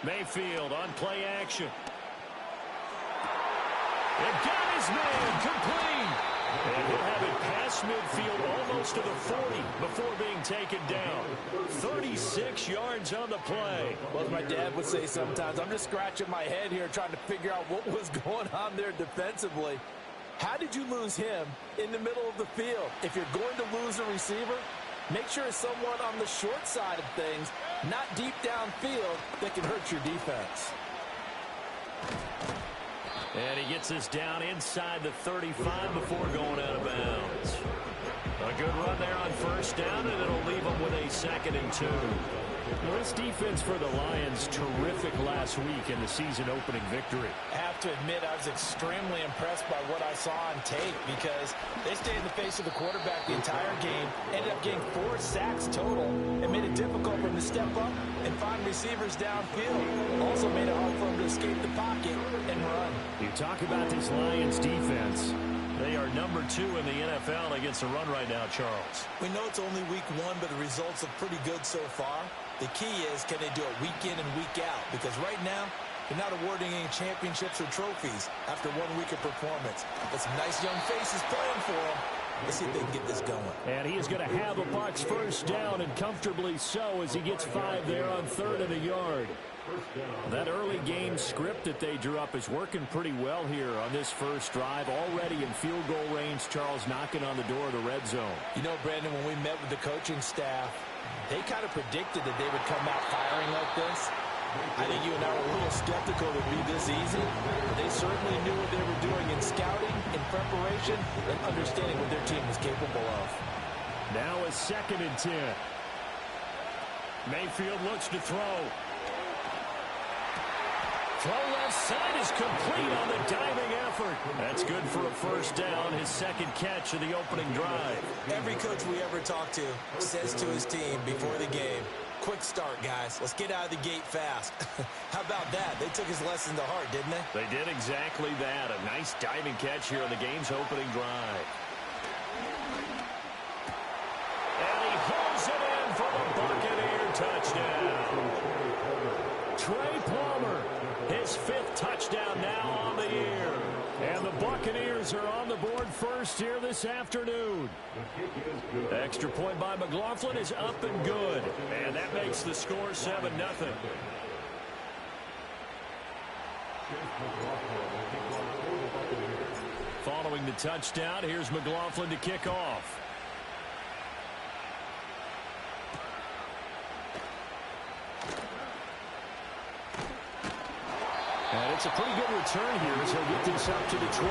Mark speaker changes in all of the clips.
Speaker 1: Mayfield on play action. It got his man complete. And he'll have it past midfield almost to the 40 before being taken down. 36 yards on the play.
Speaker 2: Well, as my dad would say sometimes, I'm just scratching my head here trying to figure out what was going on there defensively. How did you lose him in the middle of the field? If you're going to lose a receiver, make sure it's someone on the short side of things, not deep downfield, that can hurt your defense.
Speaker 1: And he gets this down inside the 35 before going out of bounds. A good run there on first down, and it'll leave them with a 2nd and 2. Well, this defense for the Lions, terrific last week in the season-opening victory.
Speaker 2: I have to admit, I was extremely impressed by what I saw on tape because they stayed in the face of the quarterback the entire game, ended up getting 4 sacks total, and made it difficult for him to step up and find receivers downfield. Also made it hard for him to escape the pocket and run.
Speaker 1: You talk about this Lions defense. They are number 2 in the NFL against the run right now, Charles.
Speaker 2: We know it's only week 1, but the results look pretty good so far. The key is, can they do it week in and week out? Because right now, they're not awarding any championships or trophies after 1 week of performance. But some nice young faces playing for them. Let's see if they can get this going.
Speaker 1: And he is going to have a Bucs first down, and comfortably so, as he gets 5 there on 3rd and a yard. That early game script that they drew up is working pretty well here on this first drive. Already in field goal range, Charles knocking on the door of the red zone.
Speaker 2: You know, Brandon, when we met with the coaching staff, they kind of predicted that they would come out firing like this. I think you and I were a little skeptical it would be this easy, but they certainly knew what they were doing in scouting, in preparation, and understanding what their team was capable of.
Speaker 1: Now a 2nd and 10. Mayfield looks to throw. Throw left side is complete on the diving effort. That's good for a first down, his 2nd catch of the opening drive.
Speaker 2: Every coach we ever talk to says to his team before the game, quick start, guys. Let's get out of the gate fast. How about that? They took his lesson to heart, didn't they?
Speaker 1: They did exactly that. A nice diving catch here on the game's opening drive. And he holds it in for the Buccaneer touchdown. Trey Palmer, his 5th touchdown now on the year. And the Buccaneers are on the board first here this afternoon. Extra point by McLaughlin is up and good. And that makes the score 7-0. Following the touchdown, here's McLaughlin to kick off. And it's a pretty good return here as he'll get this up to the 29.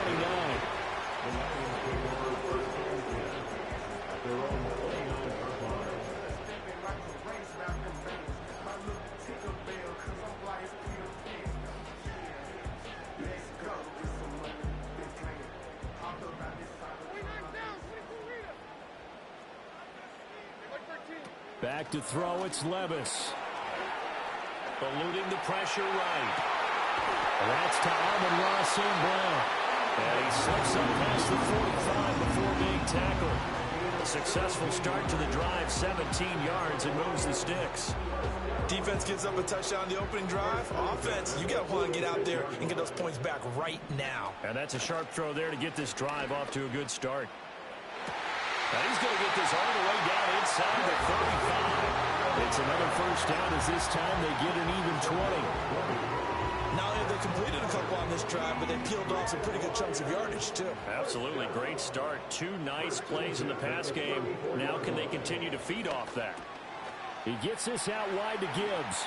Speaker 1: Back to throw, it's Levis. Eluding the pressure right. That's to Amon-Ra St. Brown. And he slips up past the 45 before being tackled. A successful start to the drive, 17 yards, and moves the sticks.
Speaker 2: Defense gives up a touchdown on the opening drive. Offense, you got to want to get out there and get those points back right now.
Speaker 1: And that's a sharp throw there to get this drive off to a good start. Now he's going to get this all the way down inside the 35. It's another first down as this time they get an even 20.
Speaker 2: Not only have they completed a couple on this drive, but they peeled off some pretty good chunks of yardage, too.
Speaker 1: Absolutely. Great start. 2 nice plays in the pass game. Now can they continue to feed off that? He gets this out wide to Gibbs.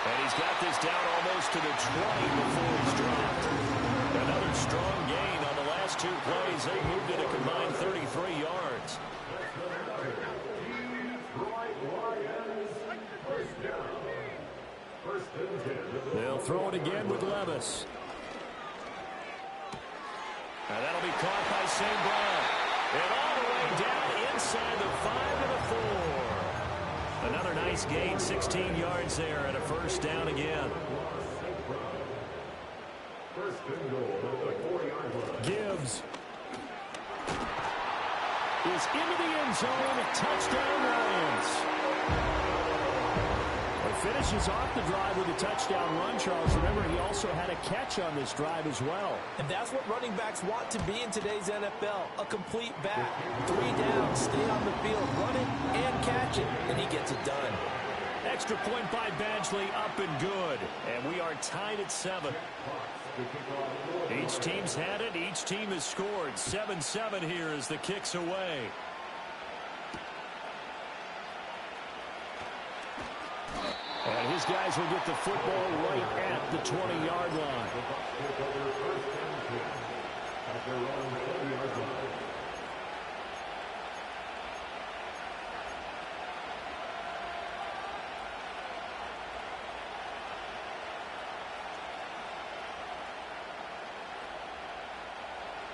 Speaker 1: And he's got this down almost to the 20 before he's dropped. Another strong gain on the last 2 plays. They moved it a combined 33 yards. They'll throw it again with Levis. And that'll be caught by St. Brown. And all the way down inside the 5 and a 4. Another nice gain, 16 yards there, and a first down again. Gibbs is into the end zone. Touchdown, Lions. Finishes off the drive with a touchdown run, Charles. Remember, he also had a catch on this drive as well.
Speaker 2: And that's what running backs want to be in today's NFL, a complete back. 3 down, stay on the field, run it and catch it, and he gets it done.
Speaker 1: Extra point by Badgley, up and good. And we are tied at 7. Each team's had it. Each team has scored. 7-7 here as the kick's away. And his guys will get the football right at the 20-yard line.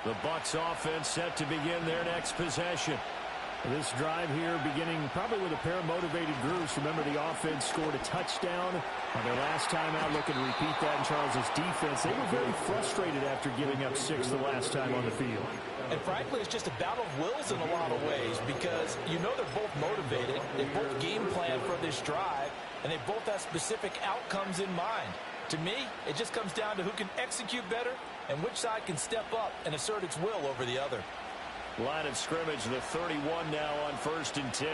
Speaker 1: The Bucs offense set to begin their next possession. This drive here beginning probably with a pair of motivated groups. Remember, the offense scored a touchdown on their last time out. Looking to repeat that in Charles's defense. They were very frustrated after giving up 6 the last time on the field.
Speaker 2: And frankly, it's just a battle of wills in a lot of ways because you know they're both motivated. They both game plan for this drive, and they both have specific outcomes in mind. To me, it just comes down to who can execute better and which side can step up and assert its will over the other.
Speaker 1: Line of scrimmage, the 31 now on 1st and 10.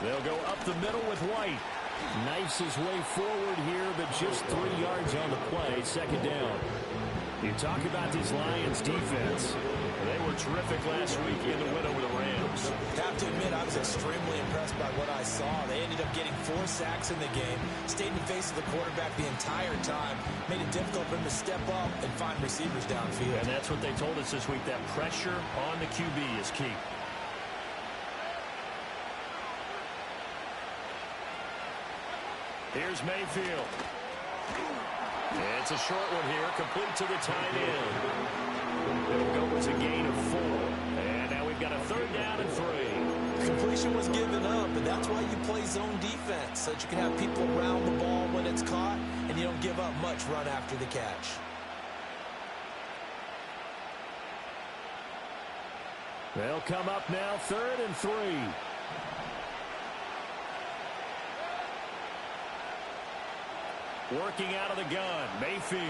Speaker 1: They'll go up the middle with White. Knifes his way forward here, but just 3 yards on the play. 2nd down. You talk about this Lions defense. They were terrific last week in the win over the Rams.
Speaker 2: Have to admit, I was extremely impressed by what I saw. They ended up getting 4 sacks in the game, stayed in the face of the quarterback the entire time, made it difficult for him to step up and find receivers downfield.
Speaker 1: And that's what they told us this week, that pressure on the QB is key. Here's Mayfield. It's a short one here, complete to the tight end. It'll go as a gain of 4. And now we've got a 3rd down and 3.
Speaker 2: Completion was given up, and that's why you play zone defense, so that you can have people around the ball when it's caught, and you don't give up much run after the catch.
Speaker 1: They'll come up now, 3rd and 3. Working out of the gun, Mayfield.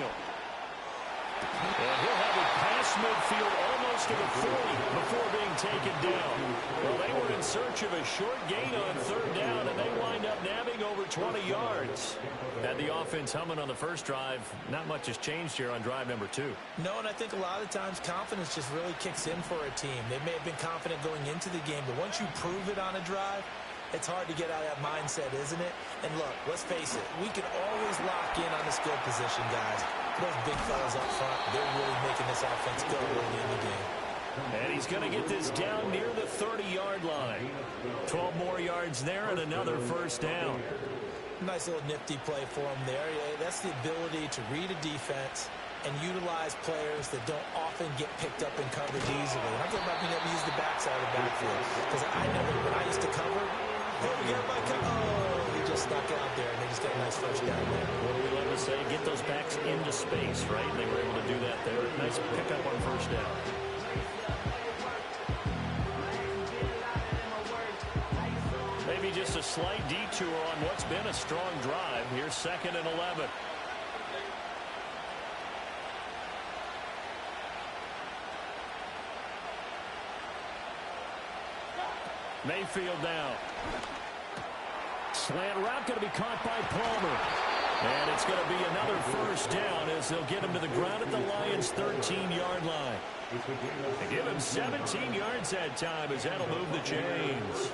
Speaker 1: And he'll have it past midfield almost to the 40 before being taken down. Well, they were in search of a short gain on 3rd down, and they wind up nabbing over 20 yards. Had the offense humming on the first drive. Not much has changed here on drive number 2.
Speaker 2: No, and I think a lot of times confidence just really kicks in for a team. They may have been confident going into the game, but once you prove it on a drive, it's hard to get out of that mindset, isn't it? And look, let's face it, we can always lock in on the skill position, guys. Those big fellas up front, they're really making this offense go early in the game.
Speaker 1: And he's going to get this down near the 30-yard line. 12 more yards there and another first down.
Speaker 2: Nice little nifty play for him there. That's the ability to read a defense and utilize players that don't often get picked up and covered easily. And I'm talking about being able to use the backside of the backfield. Because I know that when I used to cover, he just stuck out there, and they just got a nice first down there.
Speaker 1: What do we love to say? Get those backs into space, right? And they were able to do that there. Nice pickup on first down. Maybe just a slight detour on what's been a strong drive. Here's 2nd and 11. Mayfield now. Slant route going to be caught by Palmer. And it's going to be another first down as they'll get him to the ground at the Lions' 13-yard line. They give him 17 yards that time as that'll move the chains.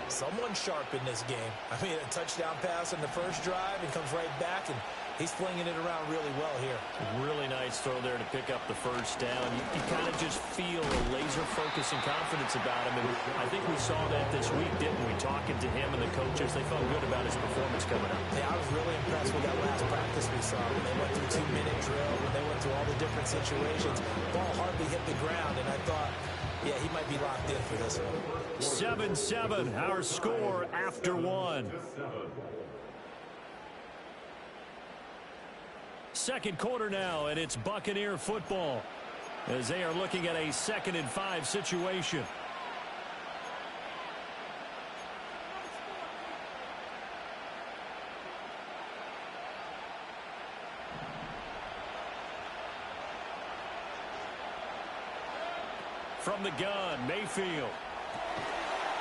Speaker 2: Someone sharp in this game. I mean, a touchdown pass on the first drive and comes right back and He's flinging it around really well here.
Speaker 1: Really nice throw there to pick up the first down. You kind of just feel a laser focus and confidence about him. And I think we saw that this week, didn't we? Talking to him and the coaches, they felt good about his performance coming up.
Speaker 2: Yeah, I was really impressed with that last practice we saw. When they went through 2-minute drill, when they went through all the different situations, ball hardly hit the ground. And I thought, yeah, he might be locked in for this one.
Speaker 1: 7-7, our score after one. Second quarter now, and it's Buccaneer football as they are looking at a 2nd and 5 situation. From the gun, Mayfield.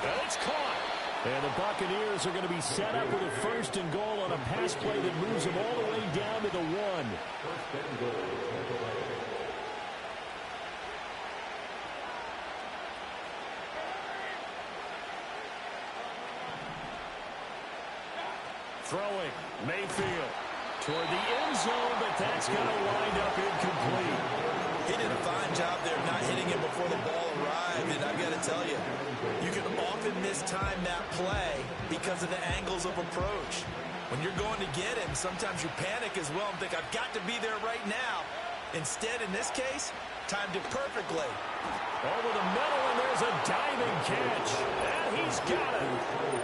Speaker 1: And it's caught. And the Buccaneers are going to be set up with a 1st and goal on a pass play that moves them all the way down to the 1. Throwing, Mayfield toward the end zone, but that's going to wind up incomplete.
Speaker 2: He did a fine job there not hitting him before the ball arrived, and I've got to tell you, you can often mistime that play because of the angles of approach. When you're going to get him, sometimes you panic as well and think, I've got to be there right now. Instead, in this case, timed it perfectly.
Speaker 1: Over the middle, and there's a diving catch. And he's got it.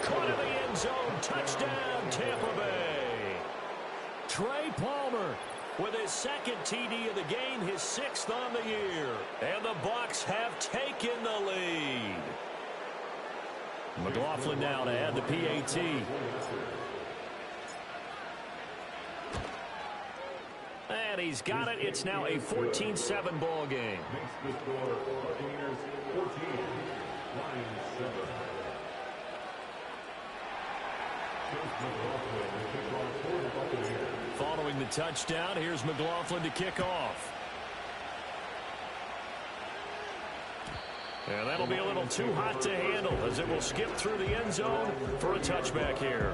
Speaker 1: Caught in the end zone. Touchdown, Tampa Bay. Trey Palmer with his 2nd TD of the game, his 6th on the year. And the Bucs have taken the lead. McLaughlin now to add the PAT. And he's got it. It's now a 14-7 ball game. Following the touchdown, here's McLaughlin to kick off. And that'll be a little too hot to handle as it will skip through the end zone for a touchback here.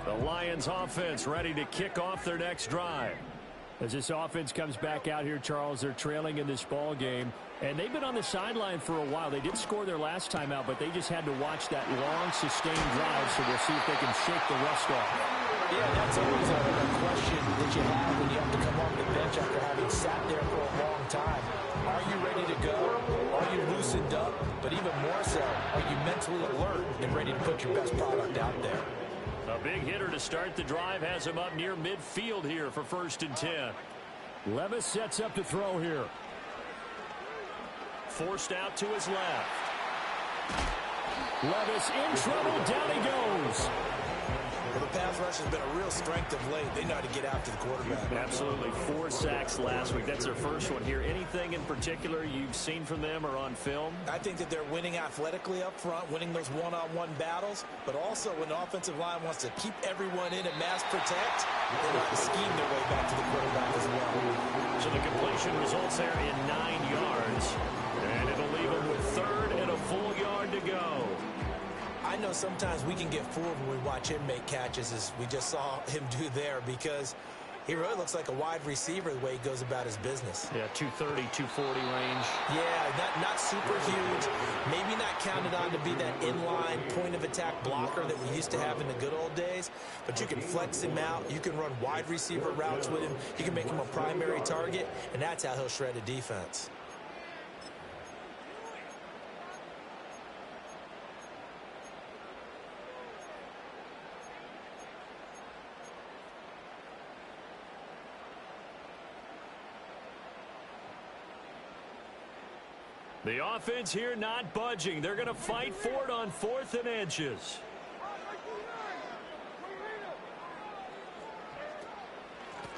Speaker 1: The Lions offense ready to kick off their next drive. As this offense comes back out here, Charles, they're trailing in this ball game. And they've been on the sideline for a while. They did score their last time out, but they just had to watch that long, sustained drive, so we'll see if they can shake the rust off.
Speaker 2: Yeah, that's always a question that you have when you have to come off the bench after having sat there for a long time. Are you ready to go? Are you loosened up? But even more so, are you mentally alert and ready to put your best product out there?
Speaker 1: A big hitter to start the drive has him up near midfield here for 1st and 10. Levis sets up to throw here. Forced out to his left. Levis in trouble. Down he goes.
Speaker 2: Well, the pass rush has been a real strength of late. They know how to get after the quarterback.
Speaker 1: Absolutely. 4 sacks last week. That's their first one here. Anything in particular you've seen from them or on film?
Speaker 2: I think that they're winning athletically up front, winning those one-on-one battles, but also when the offensive line wants to keep everyone in and mass protect, they know how to scheme their way back to the quarterback as well.
Speaker 1: So the completion results there in 9 yards, and it'll leave them with 3rd and a full yard to go.
Speaker 2: I know sometimes we can get fooled when we watch him make catches, as we just saw him do there, because he really looks like a wide receiver the way he goes about his business.
Speaker 1: Yeah, 230, 240 range.
Speaker 2: Yeah, not super huge. Maybe not counted on to be that inline point-of-attack blocker that we used to have in the good old days, but you can flex him out. You can run wide receiver routes with him. You can make him a primary target, and that's how he'll shred a defense.
Speaker 1: The offense here not budging. They're going to fight for it on 4th and inches.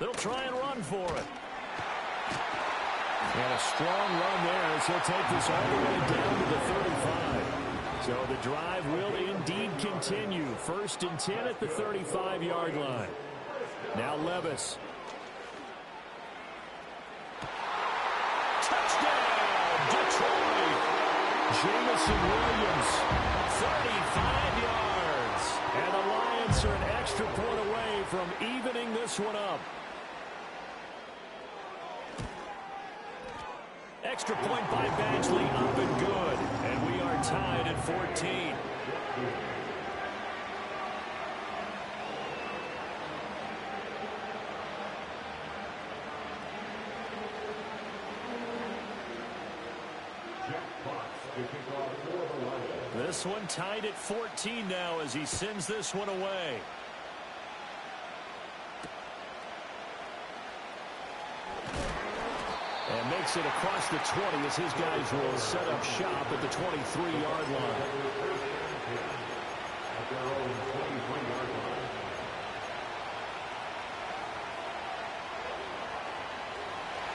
Speaker 1: They'll try and run for it. And a strong run there as he'll take this all the way down to the 35. So the drive will indeed continue. 1st and 10 at the 35-yard line. Now Levis. Jamison Williams, 35 yards. And the Lions are an extra point away from evening this one up. Extra point by Badgley, up and good. And we are tied at 14. This one tied at 14 now as he sends this one away. And makes it across the 20 as his guys will set up shop at the 23-yard line.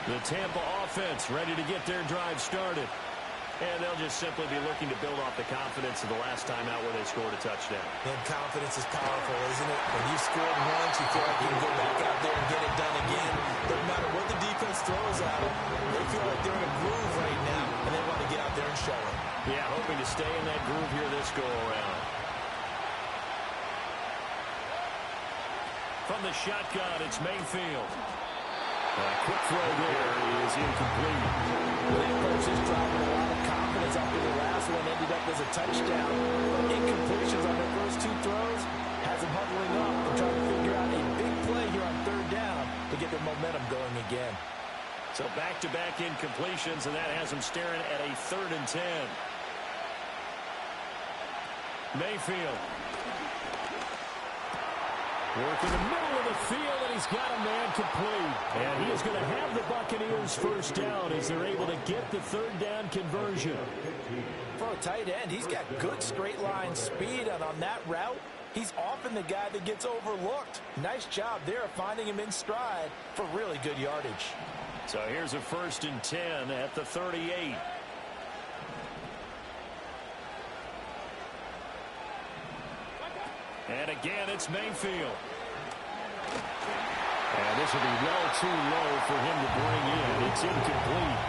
Speaker 1: The Tampa offense ready to get their drive started. And they'll just simply be looking to build off the confidence of the last time out where they scored a touchdown.
Speaker 2: And confidence is powerful, isn't it? When you've scored once, you feel like you can go back out there and get it done again. Doesn't matter what the defense throws at them. They feel like they're in a groove right now, and they want to get out there and show it.
Speaker 1: Yeah, hoping to stay in that groove here this go-around. From the shotgun, it's Mayfield. A quick throw there is incomplete.
Speaker 2: They approached this drive with a lot of confidence after the last one ended up as a touchdown. Incompletions on their first two throws has them huddling up and trying to figure out a big play here on third down to get their momentum going again.
Speaker 1: So back-to-back incompletions, and that has them staring at a 3rd and 10. Mayfield. Work in the middle of the field, and he's got a man complete. And he is going to have the Buccaneers first down as they're able to get the 3rd down conversion.
Speaker 2: For a tight end, he's got good straight line speed, and on that route, he's often the guy that gets overlooked. Nice job there of finding him in stride for really good yardage.
Speaker 1: So here's a 1st and 10 at the 38. And again, it's Mayfield. And this will be well too low for him to bring in. It's incomplete.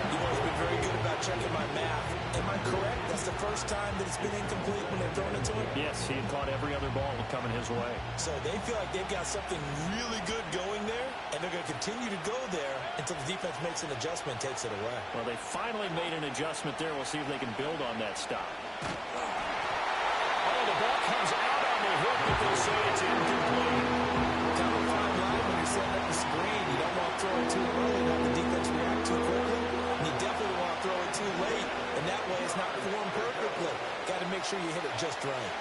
Speaker 2: You know, he's been very good about checking my math. Am I correct? That's the first time that it's been incomplete when they've thrown it to him?
Speaker 1: Yes, he had caught every other ball coming his way.
Speaker 2: So they feel like they've got something really good going there, and they're going to continue to go there until the defense makes an adjustment and takes it away. Well,
Speaker 1: they finally made an adjustment there. We'll see if they can build on that stop. Oh, the ball comes out on the hook, but they'll say it's incomplete.
Speaker 2: Kind of fine line when you're setting up the screen. You don't want to throw it too early and have the defense react too quickly. And you definitely want to throw it too late, and that way it's not formed perfectly. Got to make sure you hit it just right.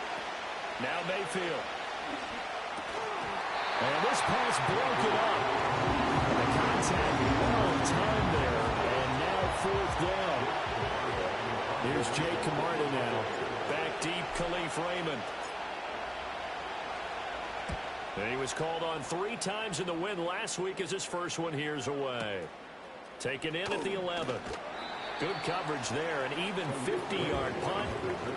Speaker 1: Now Mayfield. And this pass broke it up. The contact well timed there, and now 4th down. Here's Jake Camarda now. Back deep, Khalif Raymond. And he was called on 3 times in the win last week as his first one here's away. Taken in at the 11. Good coverage there. An even 50-yard punt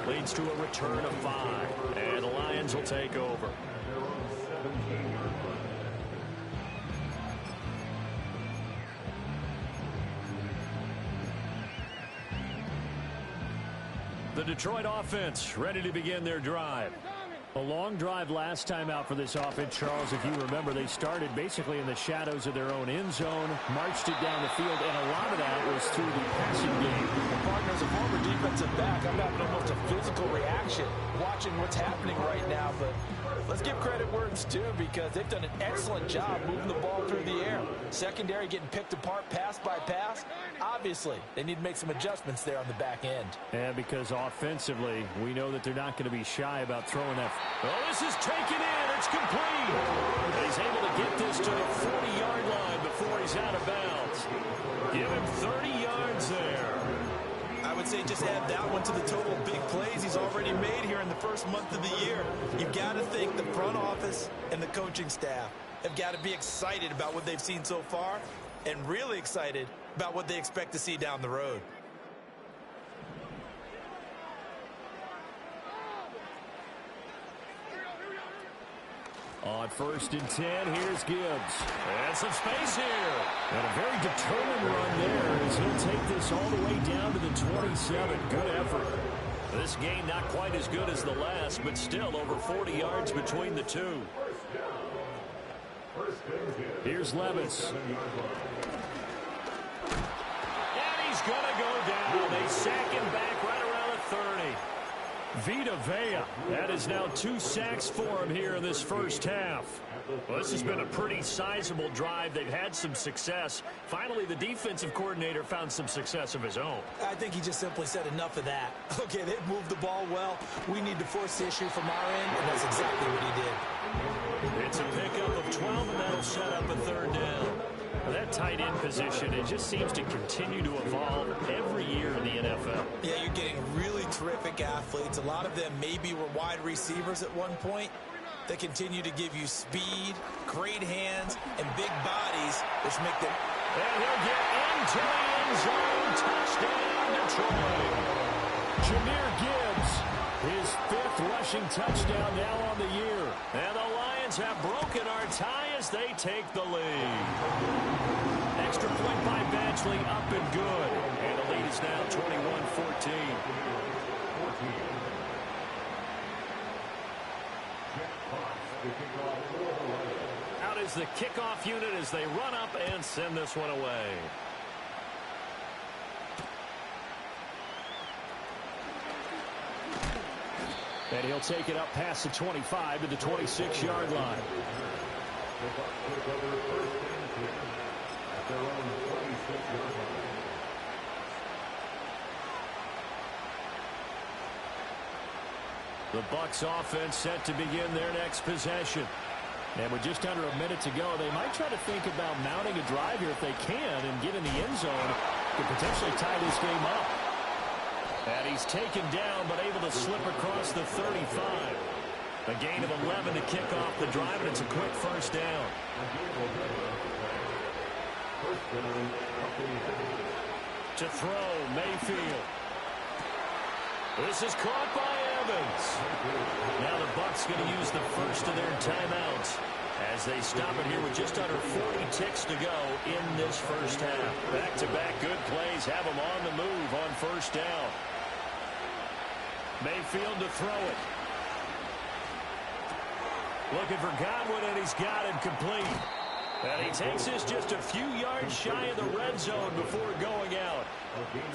Speaker 1: leads to a return of 5. And the Lions will take over. The Detroit offense ready to begin their drive. A long drive last time out for this offense, Charles. If you remember, they started basically in the shadows of their own end zone, marched it down the field, and a lot of that was through the passing game.
Speaker 2: Well, partner, as a former defensive back, I'm having almost a physical reaction watching what's happening right now, but let's give credit where it's due because they've done an excellent job moving the ball through the air. Secondary getting picked apart pass by pass. Obviously, they need to make some adjustments there on the back end.
Speaker 1: Yeah, because offensively, we know that they're not going to be shy about throwing that. Oh, this is taken in. It's complete. And he's able to get this to the 40-yard line before he's out of bounds. Give him 30 yards there.
Speaker 2: I would say just add that one to the total big plays he's already made here in the first month of the year. You've got to think the front office and the coaching staff have got to be excited about what they've seen so far and really excited about what they expect to see down the road.
Speaker 1: On 1st and 10, here's Gibbs. And some space here. And a very determined run there as he'll take this all the way down to the 27. Good effort. This game not quite as good as the last, but still over 40 yards between the two. Here's Levis. And he's going to go down. They sack him back right around the 30. Vita Vea. That is now 2 sacks for him here in this first half. Well, this has been a pretty sizable drive. They've had some success. Finally, the defensive coordinator found some success of his own.
Speaker 2: I think he just simply said enough of that. Okay, they've moved the ball well. We need to force the issue from our end, and that's exactly what he did.
Speaker 1: It's a pickup of 12, and that'll set up a 3rd down. That tight end position, it just seems to continue to evolve every year in the NFL.
Speaker 2: Yeah, you're getting really terrific athletes. A lot of them maybe were wide receivers at one point. They continue to give you speed, great hands, and big bodies, which make them...
Speaker 1: And he'll get into the end zone. Touchdown, Detroit. Jahmyr Gibbs, his 5th rushing touchdown now on the year. And the Lions have broken our tie as they take the lead. Extra point by Badgley, up and good. And the lead is now 21-14. Out is the kickoff unit as they run up and send this one away. And he'll take it up past the 25 to the 26-yard line. The Bucs offense set to begin their next possession. And with just under a minute to go, they might try to think about mounting a drive here if they can and get in the end zone to potentially tie this game up. And he's taken down but able to slip across the 35. A gain of 11 to kick off the drive, and it's a quick first down. To throw, Mayfield. This is caught by Evans. Now the Bucs going to use the first of their timeouts as they stop it here with just under 40 ticks to go in this first half. Back-to-back good plays have them on the move on first down. Mayfield to throw it. Looking for Godwin, and he's got him complete. And he takes this just a few yards shy of the red zone before going out.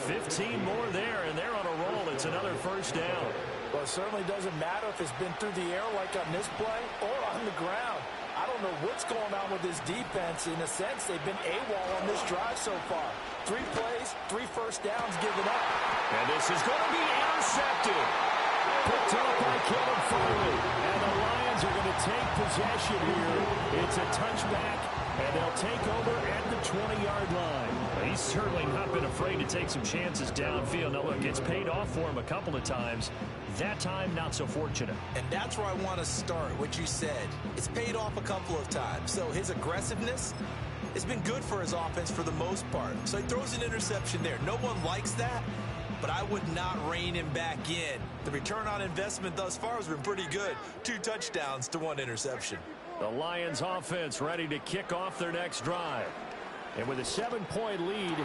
Speaker 1: 15 more there, and they're on a roll. It's another first down.
Speaker 2: Well, it certainly doesn't matter if it's been through the air like on this play or on the ground. I don't know what's going on with this defense. In a sense, they've been AWOL on this drive so far. 3 plays, 3 first downs given up.
Speaker 1: And this is going to be intercepted. Picked up by Kevin Farley. And the Lions are going to take possession here. It's a touchback, and they'll take over at the 20-yard line. He's certainly not been afraid to take some chances downfield. Now, look, it's paid off for him a couple of times. That time, not so fortunate.
Speaker 2: And that's where I want to start, what you said. It's paid off a couple of times. So his aggressiveness has been good for his offense for the most part. So he throws an interception there. No one likes that, but I would not rein him back in. The return on investment thus far has been pretty good. 2 touchdowns to 1 interception.
Speaker 1: The Lions offense ready to kick off their next drive. And with a 7-point lead,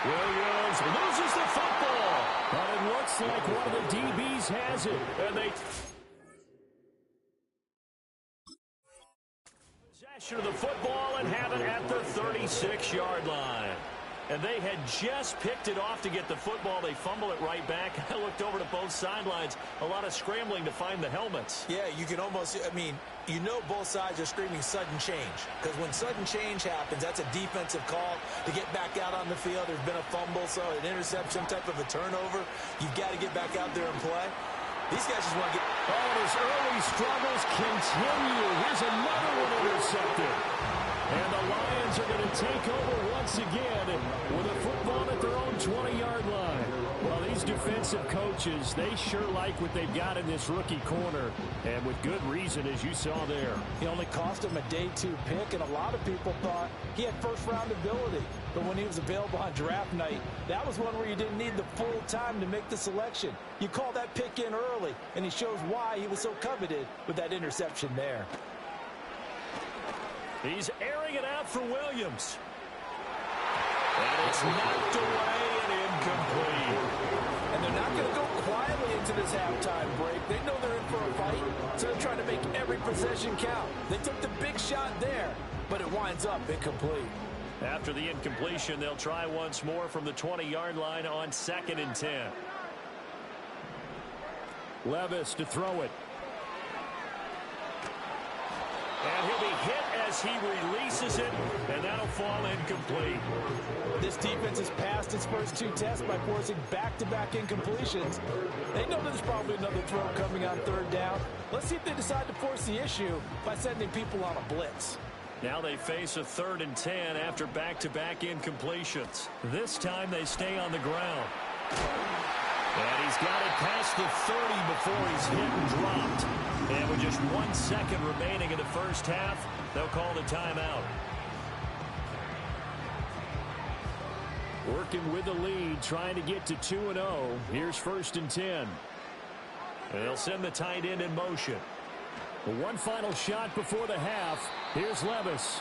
Speaker 1: Williams loses the football. But it looks like one of the DBs has it. And they... possession of the football and have it at the 36-yard line. And they had just picked it off to get the football. They fumble it right back. I looked over to both sidelines. A lot of scrambling to find the helmets.
Speaker 2: Yeah, you can almost, I mean, you know both sides are screaming sudden change. Because when sudden change happens, that's a defensive call to get back out on the field. There's been a fumble, so an interception type of a turnover. You've got to get back out there and play. These guys just want to get...
Speaker 1: Oh, his early struggles continue. Here's another one intercepted. And the Lions are going to take over once again with a football at their own 20-yard line. Well, these defensive coaches, they sure like what they've got in this rookie corner, and with good reason, as you saw there.
Speaker 2: He only cost him a day 2 pick, and a lot of people thought he had first-round ability. But when he was available on draft night, that was one where you didn't need the full time to make the selection. You call that pick in early, and he shows why he was so coveted with that interception there.
Speaker 1: He's airing it out for Williams. And it's knocked away and incomplete.
Speaker 2: And they're not going to go quietly into this halftime break. They know they're in for a fight, so they're trying to make every possession count. They took the big shot there, but it winds up incomplete.
Speaker 1: After the incompletion, they'll try once more from the 20-yard line on 2nd and 10. Levis to throw it. And he'll be hit as he releases it, and that'll fall incomplete.
Speaker 2: This defense has passed its first 2 tests by forcing back-to-back incompletions. They know there's probably another throw coming on 3rd down. Let's see if they decide to force the issue by sending people on a blitz.
Speaker 1: Now they face a 3rd and 10 after back-to-back incompletions. This time they stay on the ground. And he's got it past the 30 before he's hit and dropped. And with just 1 second remaining in the first half, they'll call the timeout. Working with the lead, trying to get to 2-0. Here's 1st and 10. And they'll send the tight end in motion. One final shot before the half. Here's Levis.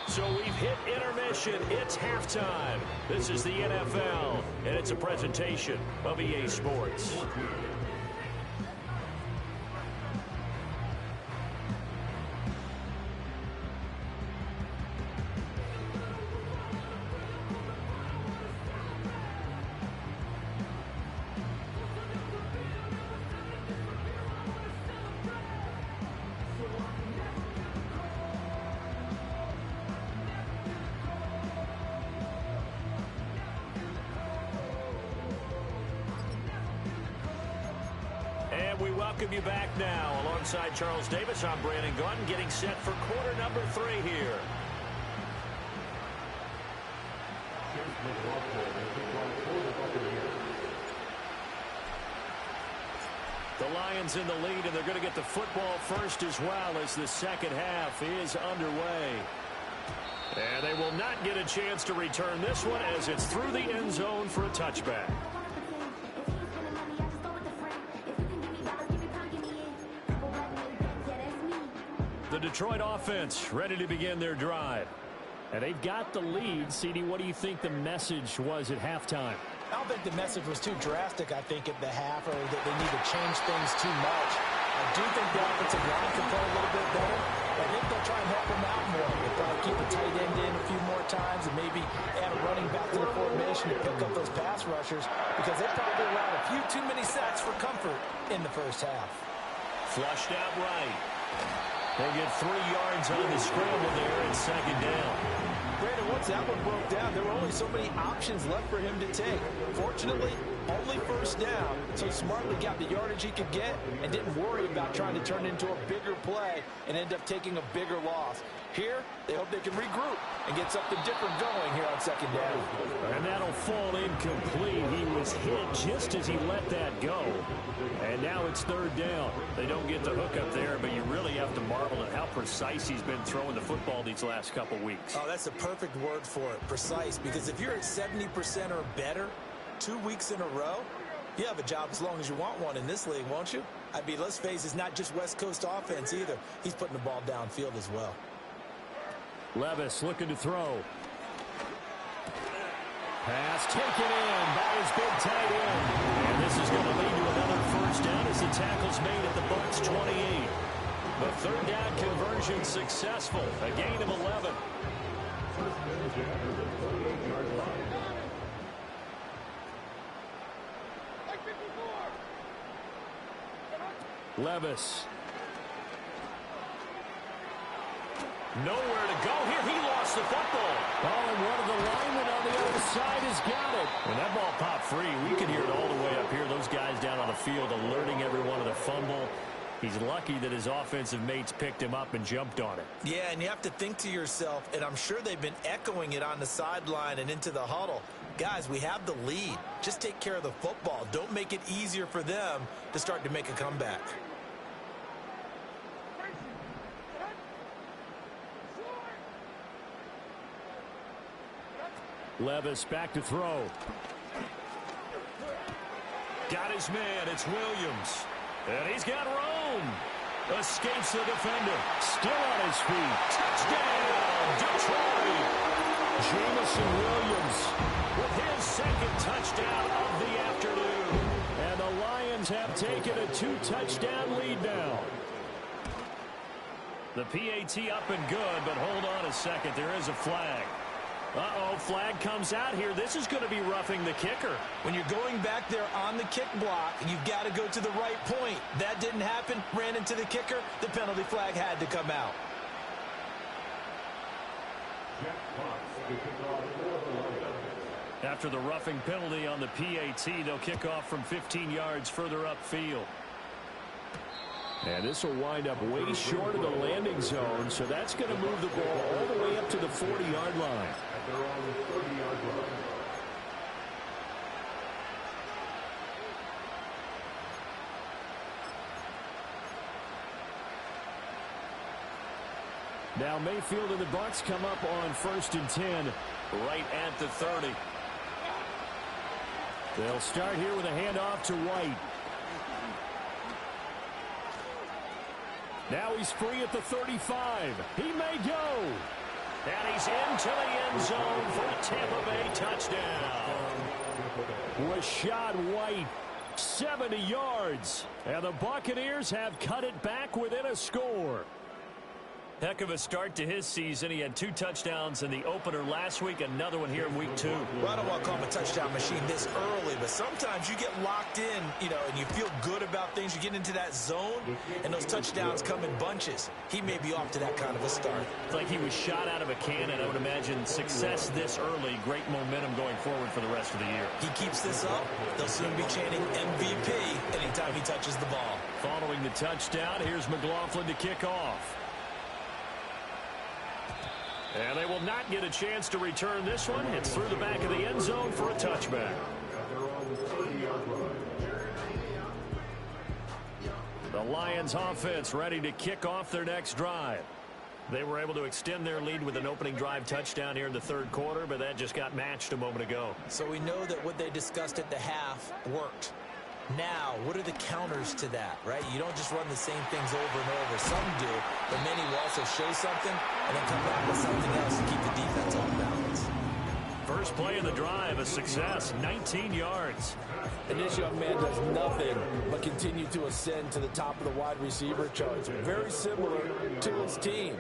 Speaker 1: So we've hit intermission. It's halftime. This is the NFL, and it's a presentation of EA Sports. We welcome you back now. Alongside Charles Davis, I'm Brandon Gunn, getting set for quarter number 3 here. The Lions in the lead, and they're going to get the football first as well as the second half is underway. And they will not get a chance to return this one as it's through the end zone for a touchback. The Detroit offense ready to begin their drive. And they've got the lead. CD, what do you think the message was at halftime?
Speaker 2: I don't think the message was too drastic, I think, at the half, or that they need to change things too much. I do think the offensive line can play a little bit better. I think they'll try and help them out more. They'll probably keep the tight end in a few more times and maybe add a running back to the formation to pick up those pass rushers, because they probably allowed a few too many sacks for comfort in the first half.
Speaker 1: Flushed out right. They get 3 yards on the scramble there and 2nd down.
Speaker 2: Brandon, once that one broke down, there were only so many options left for him to take. Fortunately, only 1st down, so smartly got the yardage he could get and didn't worry about trying to turn it into a bigger play and end up taking a bigger loss. Here, they hope they can regroup and get something different going here on 2nd down.
Speaker 1: And that'll fall incomplete. He was hit just as he let that go. And now it's 3rd down. They don't get the hook up there, but you really have to marvel at how precise he's been throwing the football these last couple weeks.
Speaker 2: Oh, that's a perfect word for it, precise, because if you're at 70% or better 2 weeks in a row, you have a job as long as you want one in this league, won't you? I mean, let's face it, it's not just West Coast offense either. He's putting the ball downfield as well.
Speaker 1: Levis looking to throw. Pass taken in by his big tight end. And this is going to lead to another 1st down as the tackle's made at the Bucs 28. The 3rd down conversion successful. A gain of 11. Levis. Nowhere to go here. He lost the football. Oh, and one of the linemen on the other side has got it. When that ball popped free, we could hear it all the way up here. Those guys down on the field alerting everyone of the fumble. He's lucky that his offensive mates picked him up and jumped on it. Yeah, and you have to think to yourself, and I'm sure they've been echoing it on the sideline and into the huddle. Guys, we have the lead. Just take care of the football. Don't make it easier for them to start to make a comeback. Levis back to throw. Got his man. It's Williams. And he's got room. Escapes the defender. Still on his feet. Touchdown, Detroit. Jamison Williams with his second touchdown of the afternoon. And the Lions have taken a 2-touchdown lead now. The PAT up and good, but hold on a second. There is a flag. Uh-oh, flag comes out here. This is going to be roughing the kicker.
Speaker 2: When you're going back there on the kick block, you've got to go to the right point. That didn't happen. Ran into the kicker. The penalty flag had to come out.
Speaker 1: After the roughing penalty on the PAT, they'll kick off from 15 yards further upfield. And this will wind up way short of the landing zone, so that's going to move the ball all the way up to the 40-yard line. Now Mayfield and the Bucs come up on 1st and 10, right at the 30. They'll start here with a handoff to White. Now he's free at the 35. He may go. And he's into the end zone for a Tampa Bay touchdown. Rashad White, 70 yards. And the Buccaneers have cut it back within a score. Heck of a start to his season. He had 2 touchdowns in the opener last week, another one here in week 2.
Speaker 2: Well, I don't want to call him a touchdown machine this early, but sometimes you get locked in, and you feel good about things. You get into that zone, and those touchdowns come in bunches. He may be off to that kind of a start.
Speaker 1: It's like he was shot out of a cannon. I would imagine success this early, great momentum going forward for the rest of the year.
Speaker 2: He keeps this up, they'll soon be chanting MVP anytime he touches the ball.
Speaker 1: Following the touchdown, here's McLaughlin to kick off. And they will not get a chance to return this one. It's through the back of the end zone for a touchback. The Lions offense ready to kick off their next drive. They were able to extend their lead with an opening drive touchdown here in the 3rd quarter, but that just got matched a moment ago.
Speaker 2: So we know that what they discussed at the half worked. Now, what are the counters to that, right? You don't just run the same things over and over. Some do, but many will also show something and then come back with something else to keep the defense on balance.
Speaker 1: First play of the drive, a success, 19 yards.
Speaker 3: And this young man does nothing but continue to ascend to the top of the wide receiver charts. Very similar to his team.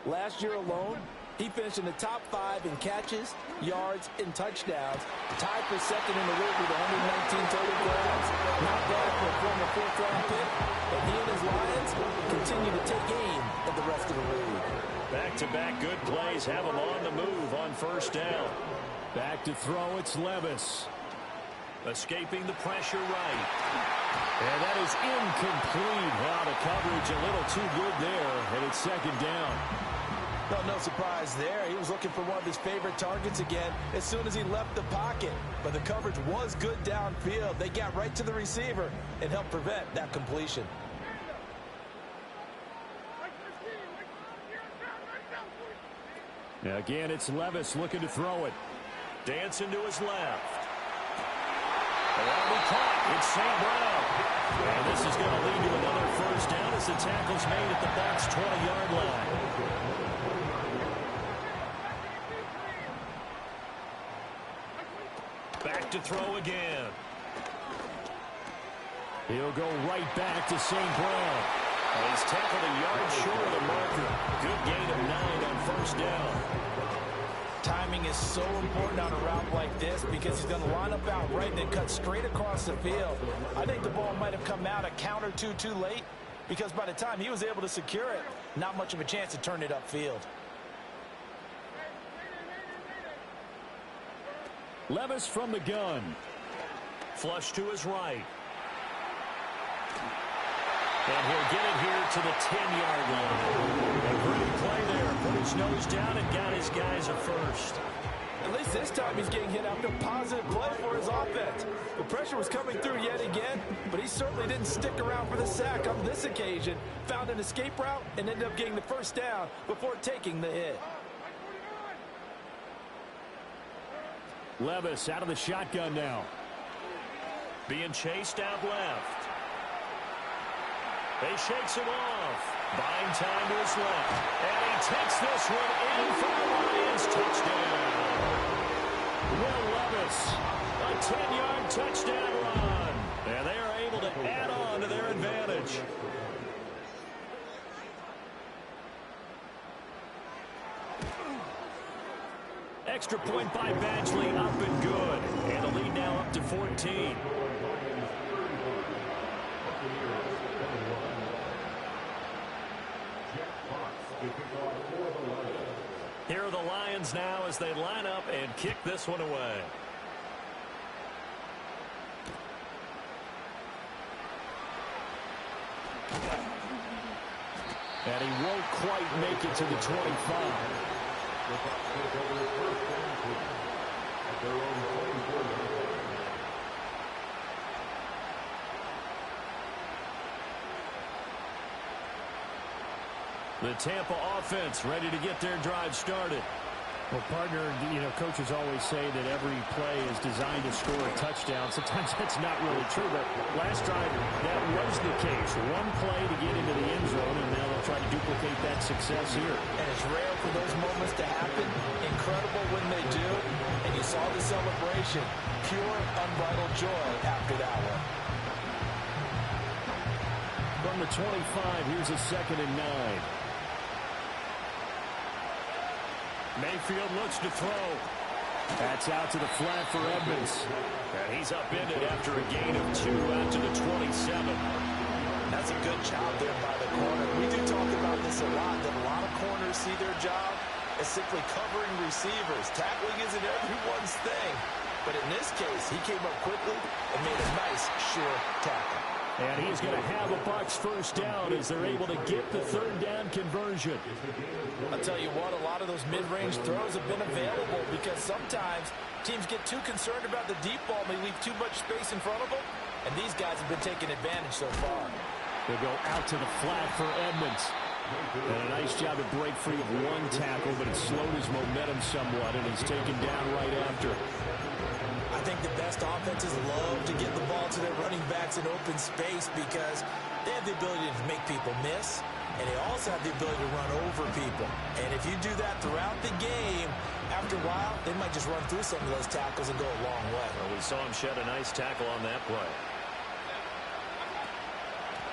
Speaker 3: Last year alone, he finished in the top 5 in catches, yards, and touchdowns. Tied for second in the league with 119 total grabs. Not bad for a former 4th-round pick. And he and his Lions continue to take aim at the rest of the league.
Speaker 1: Back-to-back good plays have him on the move on 1st down. Back to throw, it's Levis. Escaping the pressure right. And that is incomplete. Wow, the coverage a little too good there, and it's 2nd down.
Speaker 2: Well, no surprise there. He was looking for one of his favorite targets again as soon as he left the pocket. But the coverage was good downfield. They got right to the receiver and helped prevent that completion.
Speaker 1: Now again, it's Levis looking to throw it. Dancing to his left. And caught. It's St. Brown. And this is going to lead to another 1st down as the tackle's made at the Bucs' 20-yard line. Back to throw again. He'll go right back to St. Brown. And he's tackled a yard short of the marker. Good gain of 9 on 1st down.
Speaker 2: Timing is so important on a route like this because he's going to line up out right and then cut straight across the field. I think the ball might have come out a count or two too late because by the time he was able to secure it, not much of a chance to turn it upfield.
Speaker 1: Levis from the gun. Flush to his right. And he'll get it here to the 10-yard line. A great play there. Put his nose down and got his guys a 1st.
Speaker 3: At least this time he's getting hit after a positive play for his offense. The pressure was coming through yet again, but he certainly didn't stick around for the sack on this occasion. Found an escape route and ended up getting the 1st down before taking the hit.
Speaker 1: Levis out of the shotgun now. Being chased out left. He shakes him off. Buying time to his left. And he takes this one in for the Lions. Touchdown. Will Levis, a 10-yard touchdown run. And they are able to add on to their advantage. Extra point by Badgley, up and good. And the lead now up to 14. Here are the Lions now as they line up and kick this one away. And he won't quite make it to the 25. The Tampa offense ready to get their drive started.
Speaker 4: Well, partner, coaches always say that every play is designed to score a touchdown. Sometimes that's not really true, but last drive, that was the case. One play to get into the end zone, and now they'll try to duplicate that success here.
Speaker 2: And it's rare for those moments to happen. Incredible when they do. And you saw the celebration. Pure, unbridled joy after that one.
Speaker 4: From the 25, here's a 2nd and 9.
Speaker 1: Mayfield looks to throw.
Speaker 4: That's out to the flat for Edmonds.
Speaker 1: And he's upended after a gain of 2 out to the 27.
Speaker 2: That's a good job there by the corner. We do talk about this a lot, that a lot of corners see their job as simply covering receivers. Tackling isn't everyone's thing. But in this case, he came up quickly and made a nice, sure tackle.
Speaker 1: And he's going to have a Bucs first down as they're able to get the 3rd down conversion.
Speaker 2: I'll tell you what, a lot of those mid-range throws have been available because sometimes teams get too concerned about the deep ball and they leave too much space in front of them. And these guys have been taking advantage so far.
Speaker 4: They'll go out to the flat for Edmonds. And a nice job to break free of one tackle, but it slowed his momentum somewhat, and he's taken down right after.
Speaker 2: I think the best offenses love to get the ball to their running backs in open space because they have the ability to make people miss, and they also have the ability to run over people. And if you do that throughout the game, after a while, they might just run through some of those tackles and go a long way.
Speaker 1: Well, we saw him shed a nice tackle on that play.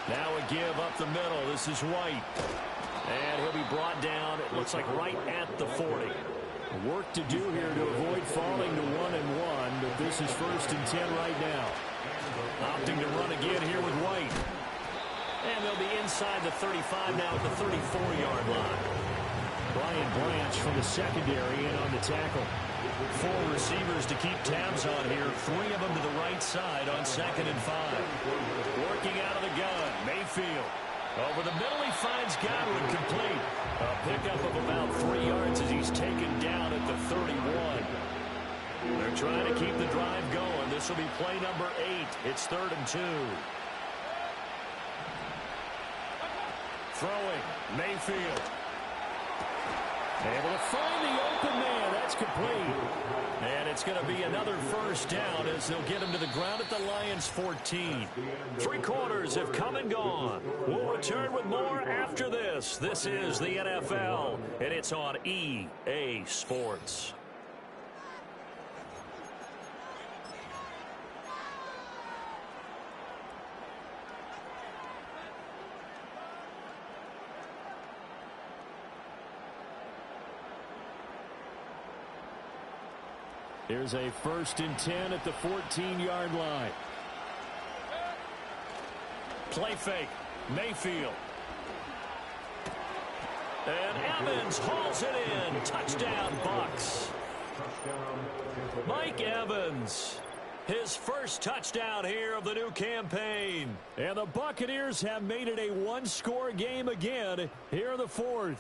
Speaker 1: Now a give up the middle. This is White. And he'll be brought down, it looks like right at the 40.
Speaker 4: Work to do here to avoid falling to 1-1, but this is 1st and 10 right now.
Speaker 1: Opting to run again here with White. And they'll be inside the 35 now at the 34-yard line.
Speaker 4: Brian Branch from the secondary in on the tackle.
Speaker 1: 4 receivers to keep tabs on here. 3 of them to the right side on 2nd and 5. Working out of the gun, Mayfield. Over the middle, he finds Godwin complete. A pickup of about 3 yards as he's taken down at the 31. They're trying to keep the drive going. This will be play number 8. It's 3rd and 2. Throwing, Mayfield. Able to find the open man. That's complete. And it's going to be another first down as they'll get him to the ground at the Lions' 14. 3 quarters have come and gone. We'll return with more after this. This is the NFL, and it's on EA Sports.
Speaker 4: Here's a 1st and 10 at the 14-yard line.
Speaker 1: Play fake. Mayfield. And Evans hauls it in. Touchdown, Bucs. Mike Evans. His first touchdown here of the new campaign. And the Buccaneers have made it a 1-score game again here in the 4th.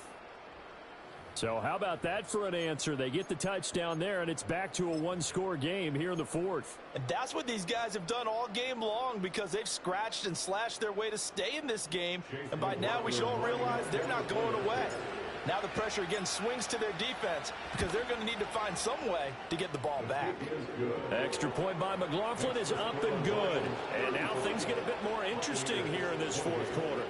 Speaker 1: So how about that for an answer? They get the touchdown there, and it's back to a 1-score game here in the 4th.
Speaker 2: And that's what these guys have done all game long because they've scratched and slashed their way to stay in this game. And by now we should all realize they're not going away. Now the pressure again swings to their defense because they're going to need to find some way to get the ball back.
Speaker 1: Extra point by McLaughlin is up and good. And now things get a bit more interesting here in this fourth quarter.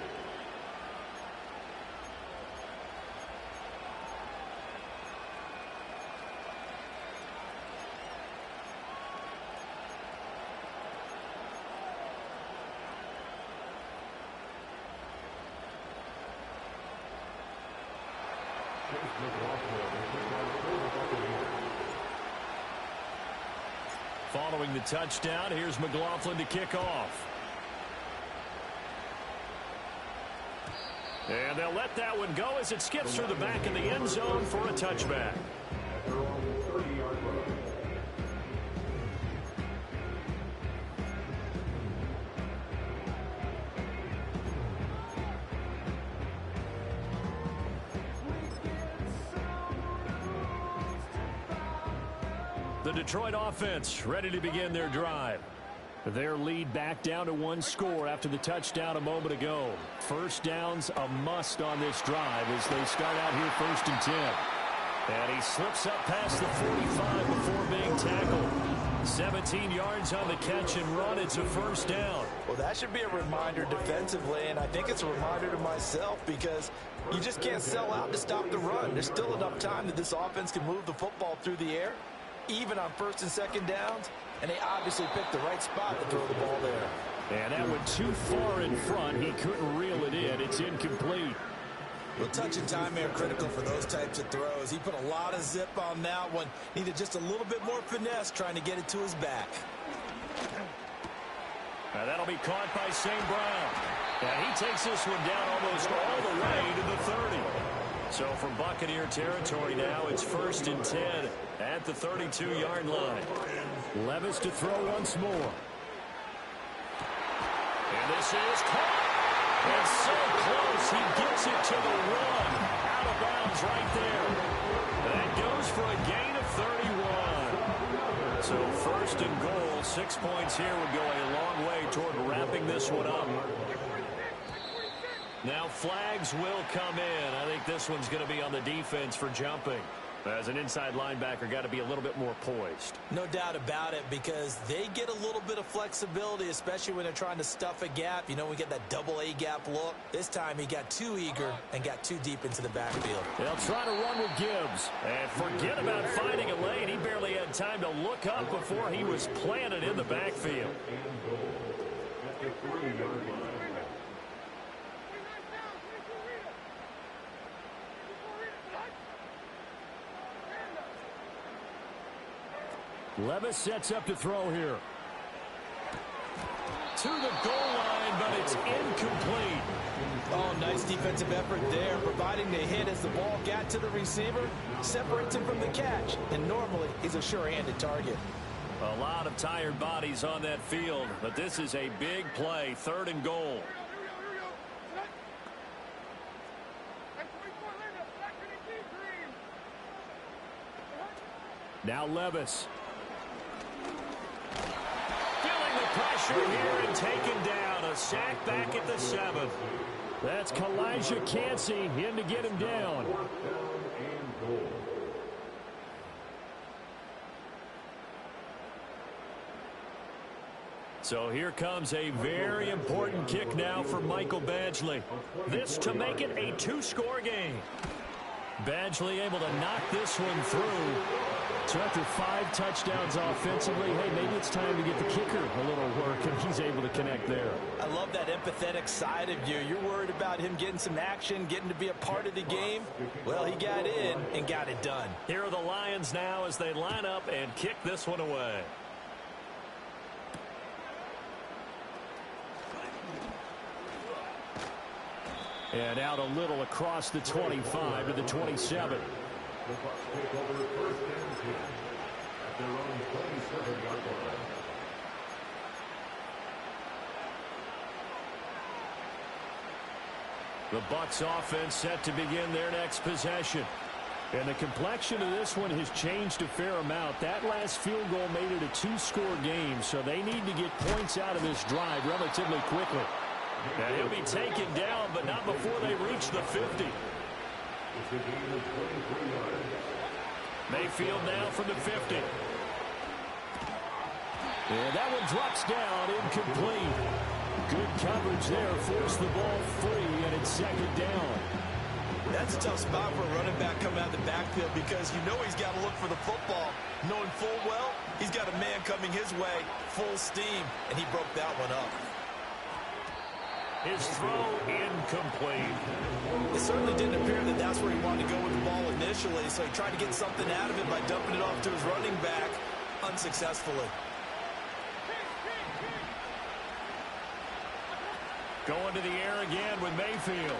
Speaker 1: Following the touchdown, here's McLaughlin to kick off. And they'll let that one go as it skips through the back of the end zone for a touchback. The Detroit offense ready to begin their drive. Their lead back down to one score after the touchdown a moment ago. First down's a must on this drive as they start out here 1st and 10. And he slips up past the 45 before being tackled. 17 yards on the catch and run. It's a first down.
Speaker 2: Well, that should be a reminder defensively, and I think it's a reminder to myself because you just can't sell out to stop the run. There's still enough time that this offense can move the football through the air, even on 1st and 2nd downs, and they obviously picked the right spot to throw the ball there.
Speaker 1: And that went too far in front. He couldn't reel it in. It's incomplete.
Speaker 2: Well, touch and time are critical for those types of throws. He put a lot of zip on that one. Needed just a little bit more finesse trying to get it to his back.
Speaker 1: Now that'll be caught by St. Brown. And he takes this one down almost all the way to the 30. So from Buccaneer territory now, it's 1st and 10 at the 32-yard line. Levis to throw once more. And this is caught. It's so close. He gets it to the run. Out of bounds right there. That goes for a gain of 31. So 1st and goal. 6 points here would go a long way toward wrapping this one up. Now flags will come in. I think this one's going to be on the defense for jumping. As an inside linebacker, got to be a little bit more poised.
Speaker 2: No doubt about it, because they get a little bit of flexibility, especially when they're trying to stuff a gap. You know, we get that double A gap look. This time he got too eager and got too deep into the backfield.
Speaker 1: They'll try to run with Gibbs. And forget about finding a lane. He barely had time to look up before he was planted in the backfield. Levis sets up to throw here. To the goal line, but it's incomplete.
Speaker 2: Oh, nice defensive effort there, providing the hit as the ball got to the receiver, separates him from the catch, and normally he's a sure-handed target.
Speaker 1: A lot of tired bodies on that field, but this is a big play, 3rd and goal. Now Levis. Pressure here and taken down. A sack back at the 7. That's Kalijah Cansey in to get him down. So here comes a very important kick now for Michael Badgley. This to make it a 2-score game. Badgley able to knock this one through. So after 5 touchdowns offensively, hey, maybe it's time to get the kicker a little work, and he's able to connect there.
Speaker 2: I love that empathetic side of you. You're worried about him getting some action, getting to be a part of the game. Well, he got in and got it done.
Speaker 1: Here are the Lions now as they line up and kick this one away. And out a little across the 25 to the 27. The Bucs offense set to begin their next possession. And the complexion of this one has changed a fair amount. That last field goal made it a 2-score game, so they need to get points out of this drive relatively quickly. And he'll be taken down, but not before they reach the 50. Mayfield now from the 50. And that one drops down, incomplete. Good coverage there, forced the ball free, and it's second down.
Speaker 2: That's a tough spot for a running back coming out of the backfield because you know he's got to look for the football. Knowing full well, he's got a man coming his way, full steam, and he broke that one up.
Speaker 1: His throw incomplete.
Speaker 2: It certainly didn't appear that that's where he wanted to go with the ball initially, so he tried to get something out of it by dumping it off to his running back unsuccessfully.
Speaker 1: Going to the air again with Mayfield.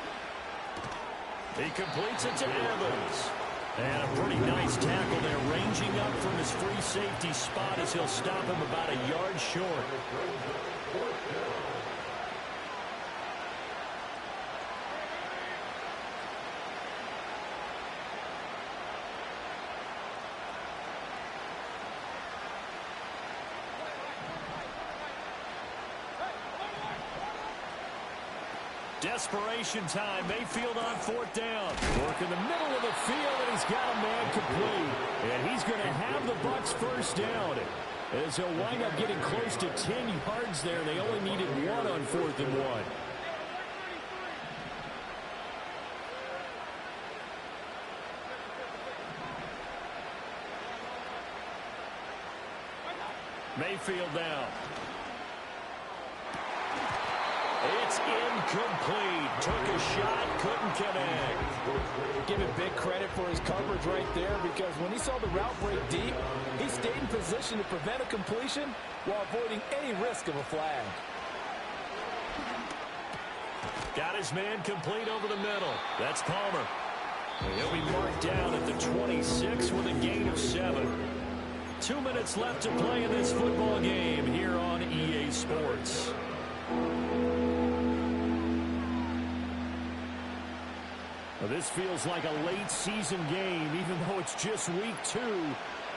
Speaker 1: He completes it to Evans. And a pretty nice tackle there, ranging up from his free safety spot as he'll stop him about a yard short. Desperation time. Mayfield on fourth down. Work in the middle of the field, and he's got a man complete. And he's going to have the Bucs first down. As he'll wind up getting close to 10 yards there. They only needed one on 4th and 1. Mayfield now. It's incomplete. Took a shot, couldn't connect.
Speaker 3: Give him big credit for his coverage right there because when he saw the route break deep, he stayed in position to prevent a completion while avoiding any risk of a flag.
Speaker 1: Got his man complete over the middle. That's Palmer. He'll be marked down at the 26 with a gain of 7. 2 minutes left to play in this football game here on EA Sports. Well, this feels like a late season game, even though it's just week 2.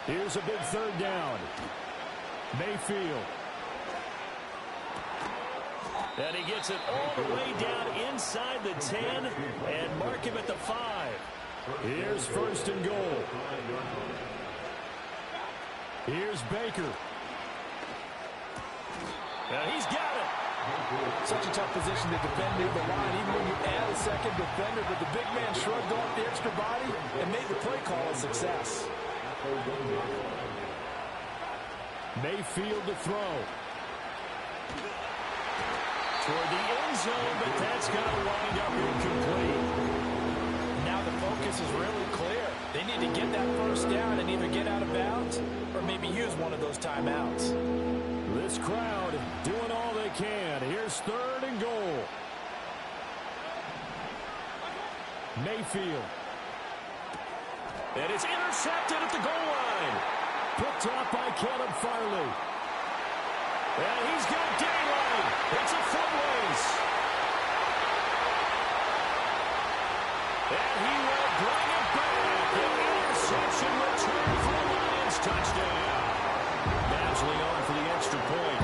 Speaker 1: Here's a big third down. Mayfield. And he gets it all the way down inside the 10 and mark him at the 5. Here's first and goal. Here's Baker. And he's got it.
Speaker 3: Such a tough position to defend near the line, even when you add a second defender, but the big man shrugged off the extra body and made the play call a success.
Speaker 1: Mayfield to throw. Toward the end zone, but that's going to wind up incomplete.
Speaker 3: Now the focus is really clear. They need to get that first down and either get out of bounds or maybe use one of those timeouts.
Speaker 1: This crowd doing all they can. Here's third and goal. Mayfield. And it's intercepted at the goal line. Picked up by Caleb Farley. And he's got daylight. It's a foot race. And he will bring it back. An interception return for a Lions touchdown. Naturally on for the extra point.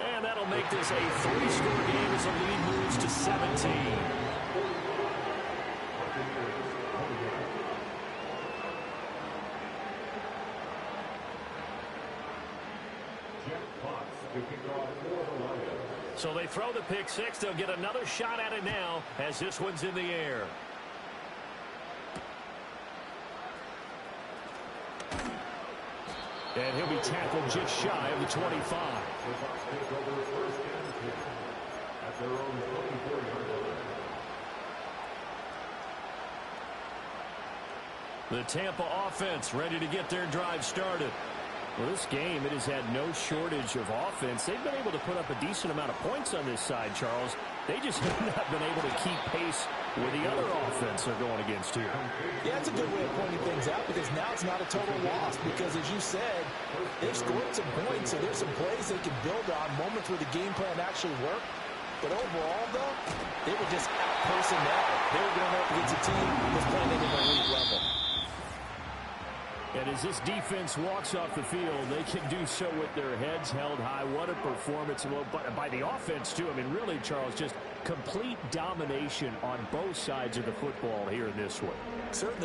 Speaker 1: And that'll make this a 3-score game as the lead moves to 17. So they throw the pick six. They'll get another shot at it now as this one's in the air. And he'll be tackled just shy of the 25. The Tampa offense ready to get their drive started. Well, this game, it has had no shortage of offense. They've been able to put up a decent amount of points on this side, Charles. They just have not been able to keep pace with the other offense they're going against here.
Speaker 3: Yeah, it's a good way of pointing things out because now it's not a total loss because, as you said, they've scored some points, so there's some plays they can build on, moments where the game plan actually worked. But overall, though, they were just out-personnel. They were going up against a team that was playing at an elite level.
Speaker 4: And as this defense walks off the field, they can do so with their heads held high. What a performance by the offense, too. I mean, really, Charles, just complete domination on both sides of the football here in this one.
Speaker 2: Certainly.